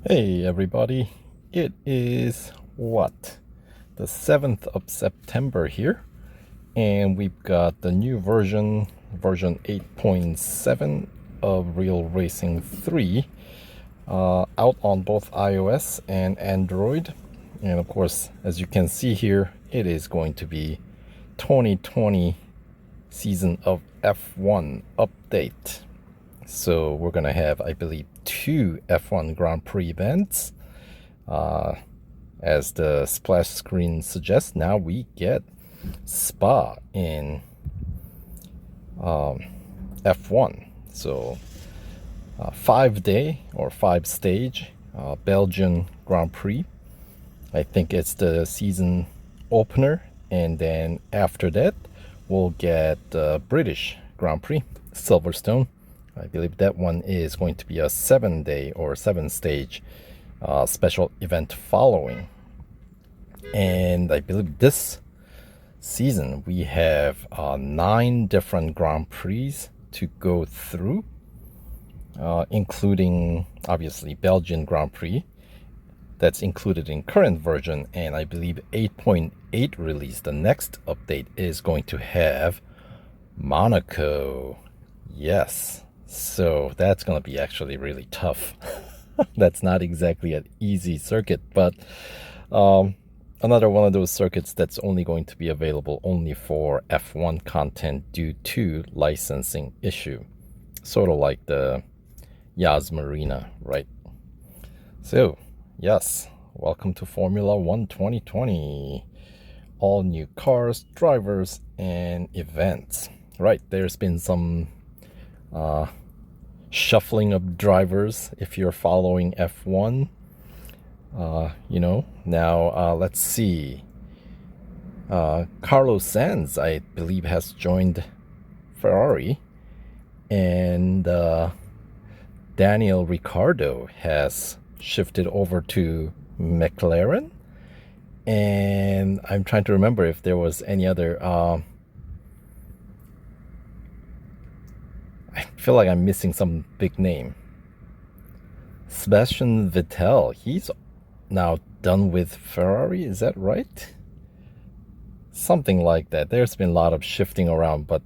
Hey everybody, it is the 7th of September here, and we've got the new version 8.7 of Real Racing 3 out on both iOS and Android. And of course, as you can see here, it is going to be 2020 season of F1 update. So we're gonna have, I believe, two F1 Grand Prix events. As the splash screen suggests, now we get Spa in F1. So 5-day or 5-stage Belgian Grand Prix. I think it's the season opener, and then after that we'll get the British Grand Prix, Silverstone. I believe that one is going to be a 7-day or 7-stage special event following. And I believe this season we have 9 different Grand Prix to go through, including obviously Belgian Grand Prix. That's included in current version, and I believe 8.8 release, the next update, is going to have Monaco. Yes. So that's going to be actually really tough. That's not exactly an easy circuit, but another one of those circuits that's only going to be available only for F1 content due to licensing issue. Sort of like the Yas Marina, right? So, yes, welcome to Formula 1 2020. All new cars, drivers, and events. Right, there's been some shuffling of drivers if you're following F1. Now let's see. Carlos Sainz, I believe, has joined Ferrari, and Daniel Ricciardo has shifted over to McLaren. And I'm trying to remember if there was any other. I feel like I'm missing some big name. Sebastian Vettel, he's now done with Ferrari, is that right? Something like that. There's been a lot of shifting around, but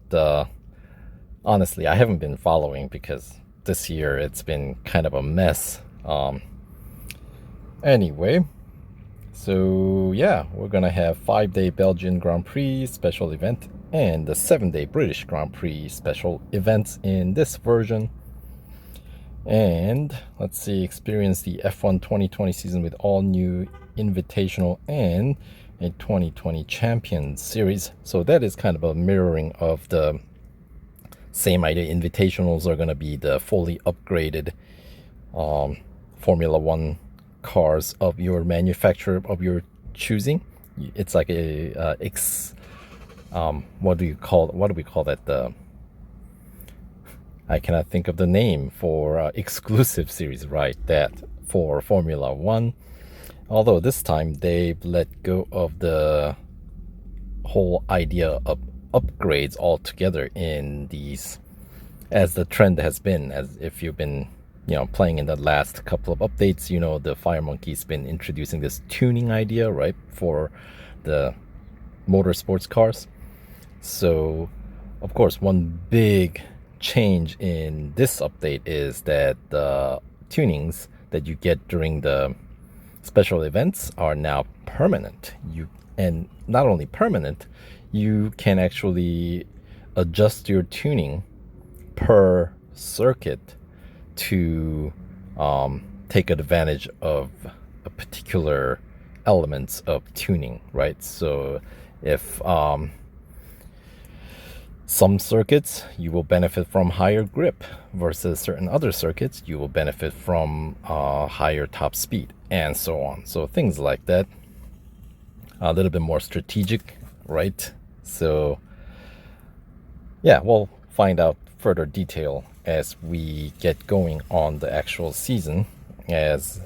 honestly, I haven't been following because this year it's been kind of a mess. Anyway, so yeah, we're gonna have 5-day Belgian Grand Prix special event and the 7-day British Grand Prix special events in this version. And let's see, experience the F1 2020 season with all new invitational and a 2020 Champions Series. So that is kind of a mirroring of the same idea. Invitationals are going to be the fully upgraded Formula 1 cars of your manufacturer of your choosing. It's like a what do we call that? I cannot think of the name for exclusive series, right? That for Formula 1. Although this time they've let go of the whole idea of upgrades altogether in these, as the trend has been, as if you've been playing in the last couple of updates, the Fire Monkey's been introducing this tuning idea, right, for the motorsports cars. So of course one big change in this update is that the tunings that you get during the special events are now permanent. And not only permanent, you can actually adjust your tuning per circuit to take advantage of a particular elements of tuning, right? So if some circuits you will benefit from higher grip versus certain other circuits you will benefit from higher top speed, and so on. So things like that, a little bit more strategic, right? So yeah, we'll find out further detail as we get going on the actual season, as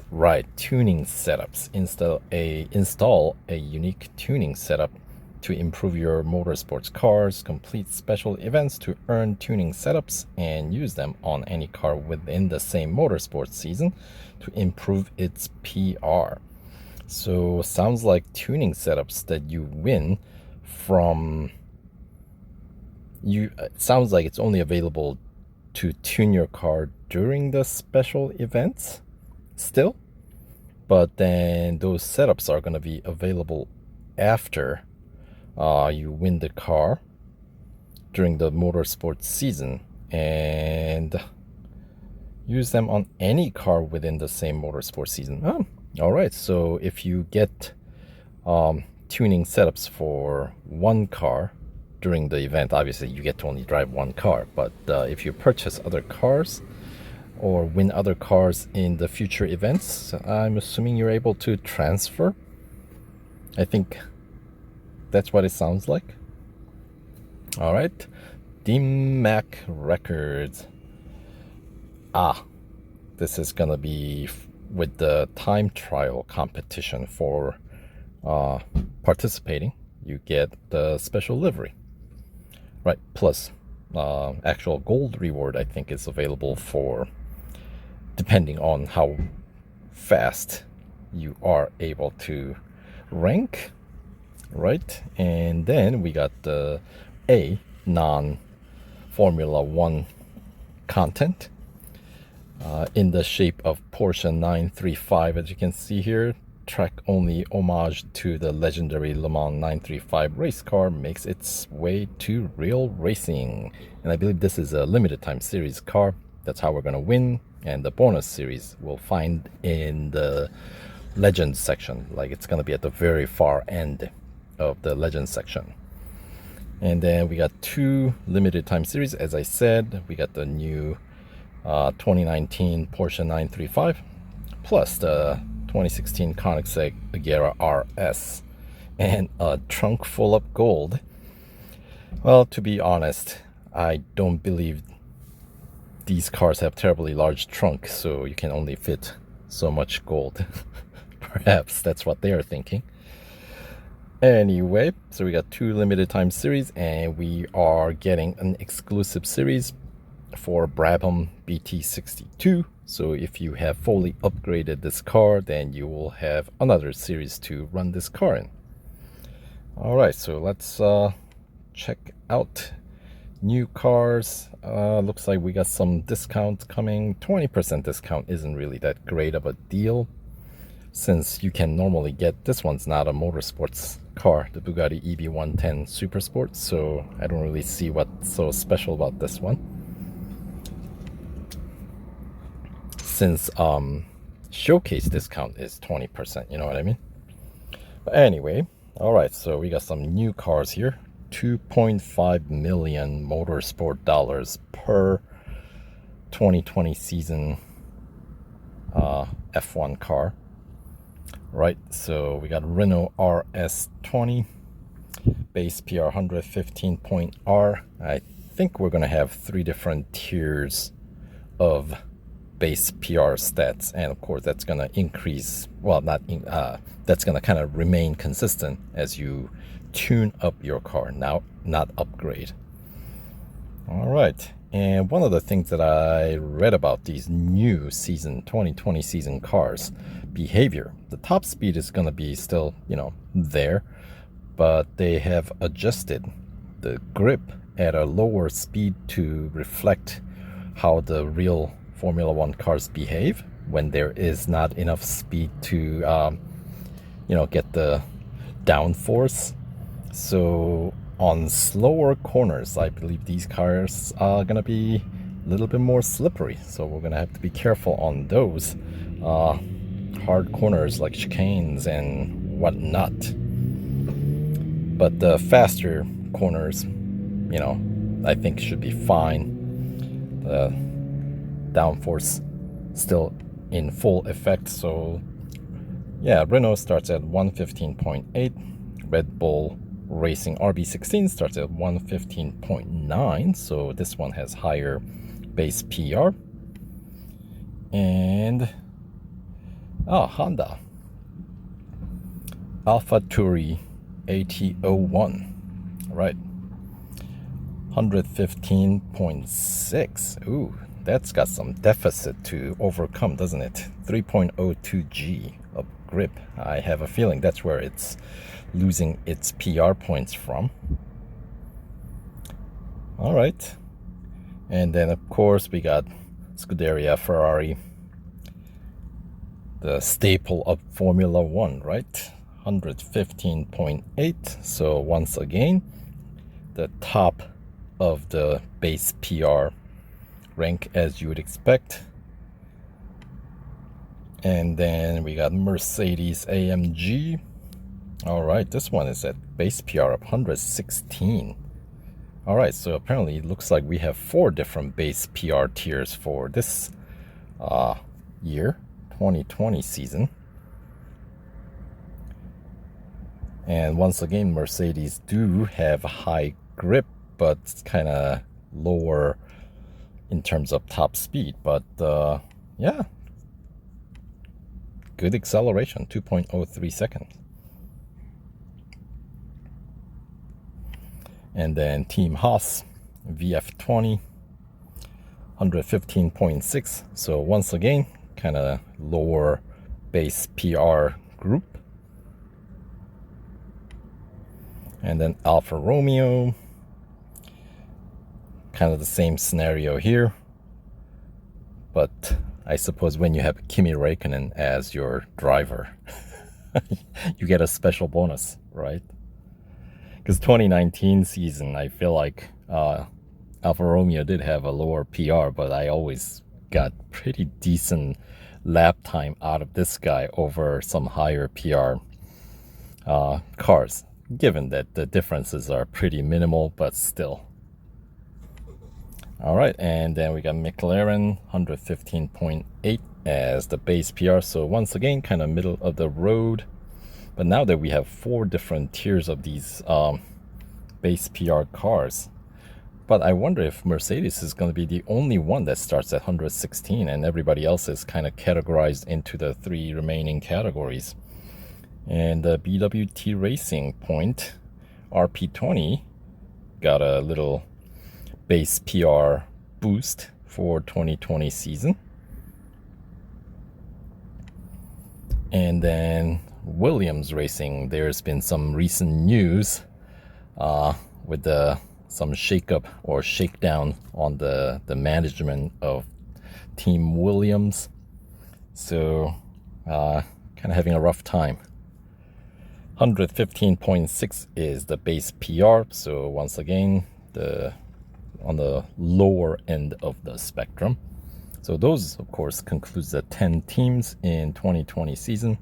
tuning setups, install a unique tuning setup to improve your motorsports cars, complete special events to earn tuning setups, and use them on any car within the same motorsports season to improve its PR. So sounds like tuning setups that you win from it sounds like it's only available to tune your car during the special events still, but then those setups are going to be available after you win the car during the motorsports season, and use them on any car within the same motorsports season. Oh, all right. So if you get tuning setups for one car during the event, obviously you get to only drive one car, but if you purchase other cars or win other cars in the future events, I'm assuming you're able to transfer. I think that's what it sounds like. All right, DMAC Records. This is gonna be with the time trial competition for participating. You get the special livery, right? Plus actual gold reward, I think, is available for depending on how fast you are able to rank, right? And then we got the non-Formula 1 content in the shape of Porsche 935, as you can see here. Track only homage to the legendary Le Mans 935 race car makes its way to real racing, and I believe this is a limited time series car. That's how we're gonna win, and the bonus series we'll find in the Legends section. Like, it's gonna be at the very far end of the Legends section. And then we got 2 limited time series. As I said, we got the new 2019 Porsche 935 plus the 2016 Koenigsegg Agera RS and a trunk full of gold. Well, to be honest, I don't believe these cars have terribly large trunks, so you can only fit so much gold. Perhaps that's what they are thinking. Anyway, so we got 2 limited time series, and we are getting an exclusive series for Brabham BT62. So if you have fully upgraded this car, then you will have another series to run this car in. All right, so let's check out new cars. Looks like we got some discounts coming. 20% discount isn't really that great of a deal, since you can normally get, this one's not a motorsports car, the Bugatti EB110 Supersport, so I don't really see what's so special about this one, since showcase discount is 20%, you know what I mean? But anyway, all right, so we got some new cars here. 2.5 million motorsport dollars per 2020 season F1 car, right? So we got Renault R.S.20 base PR 115.R. I think we're gonna have 3 different tiers of base PR stats, and of course that's gonna increase, well, that's gonna kind of remain consistent as you tune up your car, now not upgrade. All right, and one of the things that I read about these new season 2020 season cars, behavior, the top speed is going to be still, you know, there, but they have adjusted the grip at a lower speed to reflect how the real Formula 1 cars behave when there is not enough speed to you know, get the downforce. So on slower corners, I believe these cars are gonna be a little bit more slippery, so we're gonna have to be careful on those hard corners like chicanes and whatnot. But the faster corners, you know, I think should be fine. The downforce still in full effect. So yeah, Renault starts at 115.8, Red Bull Racing RB16 starts at 115.9, so this one has higher base PR. And Honda AlphaTauri AT01. All right. 115.6. Ooh, that's got some deficit to overcome, doesn't it? 3.02 G of grip. I have a feeling that's where it's losing its PR points from. All right. And then, of course, we got Scuderia Ferrari, the staple of Formula One, right? 115.8. So once again, the top of the base PR rank, as you would expect. And then we got Mercedes-AMG. All right, this one is at base PR of 116. All right, so apparently it looks like we have 4 different base PR tiers for this year, 2020 season. And once again, Mercedes do have high grip, but it's kind of lower in terms of top speed. But yeah, good acceleration, 2.03 seconds. And then Team Haas VF-20, 115.6. So once again, kind of lower base PR group. And then Alfa Romeo, kind of the same scenario here. But I suppose when you have Kimi Räikkönen as your driver, you get a special bonus, right? Because 2019 season, I feel like Alfa Romeo did have a lower PR, but I always got pretty decent lap time out of this guy over some higher PR cars, given that the differences are pretty minimal, but still. All right, and then we got McLaren 115.8 as the base PR. So once again, kind of middle of the road. But now that we have 4 different tiers of these base PR cars, but I wonder if Mercedes is going to be the only one that starts at 116 and everybody else is kind of categorized into the 3 remaining categories. And the BWT Racing Point RP20 got a little base PR boost for 2020 season. And then Williams Racing, there's been some recent news with some shakeup or shakedown on the management of Team Williams. So kind of having a rough time. 115.6 is the base PR. So once again, on the lower end of the spectrum. So those, of course, concludes the 10 teams in 2020 season.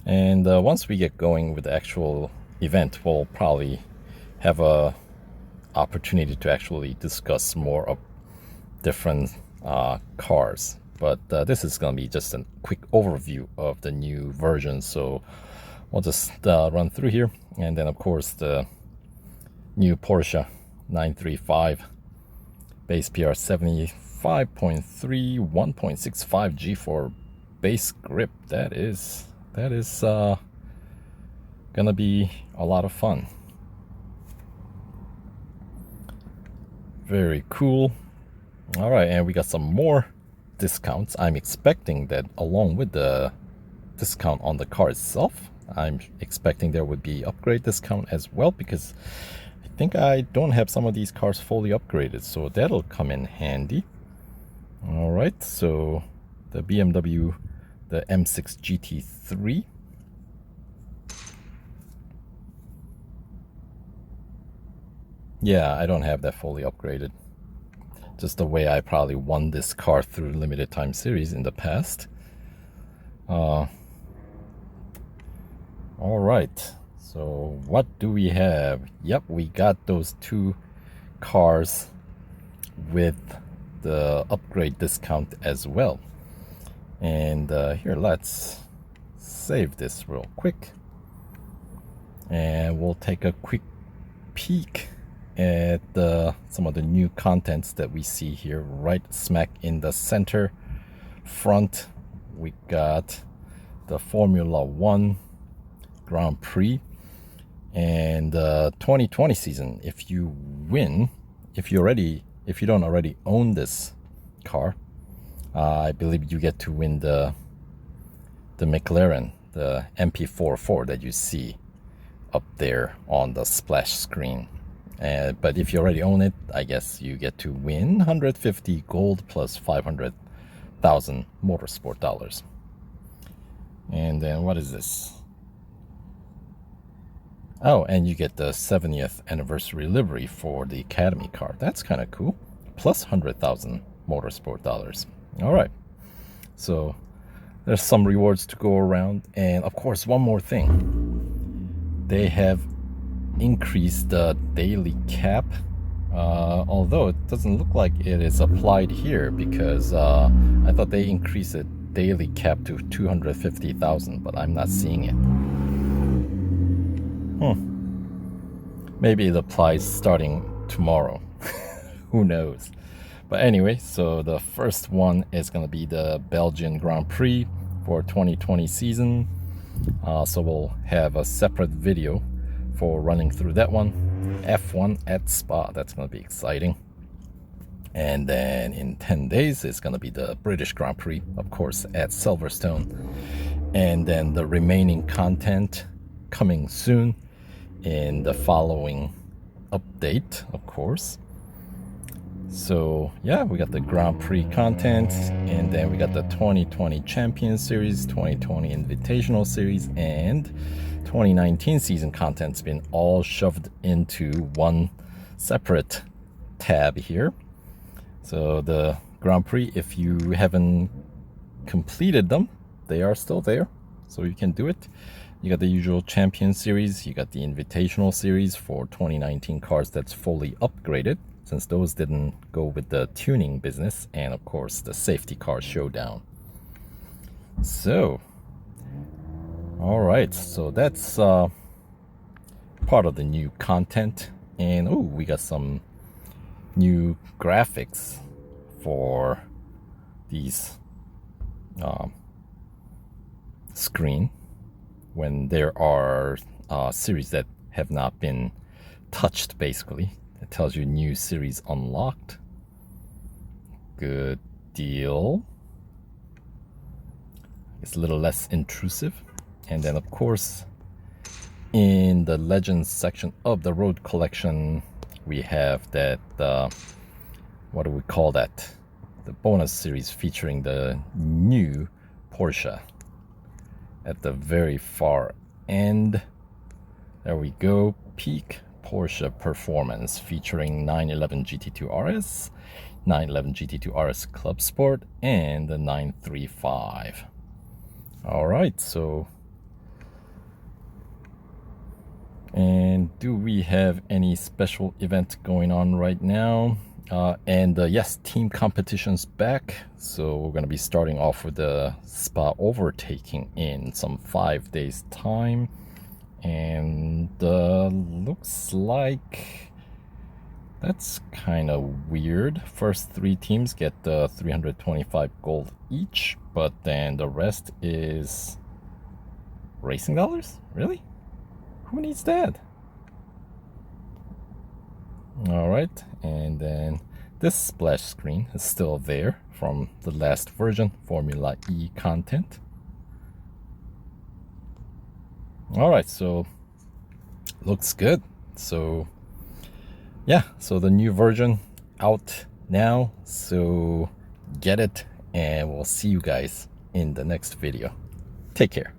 And once we get going with the actual event, we'll probably have a opportunity to actually discuss more of different cars. But this is going to be just a quick overview of the new version. So we'll just run through here. And then, of course, the new Porsche 935 base PR 75.3, 1.65 G for base grip. That is gonna be a lot of fun. Very cool. All right, and we got some more discounts. I'm expecting that along with the discount on the car itself, I'm expecting there would be upgrade discount as well, because I think I don't have some of these cars fully upgraded, so that'll come in handy. All right, so the BMW, the M6 GT3. Yeah, I don't have that fully upgraded. Just the way I probably won this car through limited time series in the past. All right, so what do we have? Yep, we got those 2 cars with the upgrade discount as well. And here, let's save this real quick. And we'll take a quick peek at some of the new contents that we see here right smack in the center front. We got the Formula One Grand Prix. And 2020 season, if you win, if you don't already own this car, I believe you get to win the McLaren, the MP44 that you see up there on the splash screen. But if you already own it, I guess you get to win 150 gold plus 500,000 motorsport dollars. And then what is this? Oh, and you get the 70th anniversary livery for the Academy car. That's kind of cool. Plus 100,000 motorsport dollars. All right. So there's some rewards to go around. And of course, one more thing. They have increased the daily cap. Although it doesn't look like it is applied here, because I thought they increased the daily cap to 250,000, but I'm not seeing it. Maybe it applies starting tomorrow. Who knows? But anyway, so the first one is going to be the Belgian Grand Prix for 2020 season. So we'll have a separate video for running through that one. F1 at Spa, that's going to be exciting. And then in 10 days, it's going to be the British Grand Prix, of course, at Silverstone. And then the remaining content coming soon in the following update, of course. So yeah, we got the Grand Prix content, and then we got the 2020 Champions Series, 2020 Invitational Series, and 2019 season content's been all shoved into one separate tab here. So the Grand Prix, if you haven't completed them, they are still there, so you can do it. You got the usual Champion Series, you got the Invitational Series for 2019 cars that's fully upgraded, since those didn't go with the tuning business, and of course the Safety Car Showdown. So, alright, so that's part of the new content. And oh, we got some new graphics for these screen when there are series that have not been touched. Basically, it tells you new series unlocked. Good deal. It's a little less intrusive. And then of course, in the Legends section of the Road Collection, we have that what do we call that, the bonus series featuring the new Porsche at the very far end. There we go. Peak Porsche Performance featuring 911 GT2 RS, 911 GT2 RS Club Sport, and the 935. All right, so, and do we have any special event going on right now? Yes, team competition's back. So we're going to be starting off with the Spa overtaking in some 5 days time. And looks like that's kind of weird. First 3 teams get 325 gold each, but then the rest is racing dollars? Really? Who needs that? All right, and then this splash screen is still there from the last version, Formula E content. All right, so looks good. So yeah, so the new version out now, so get it, and we'll see you guys in the next video. Take care.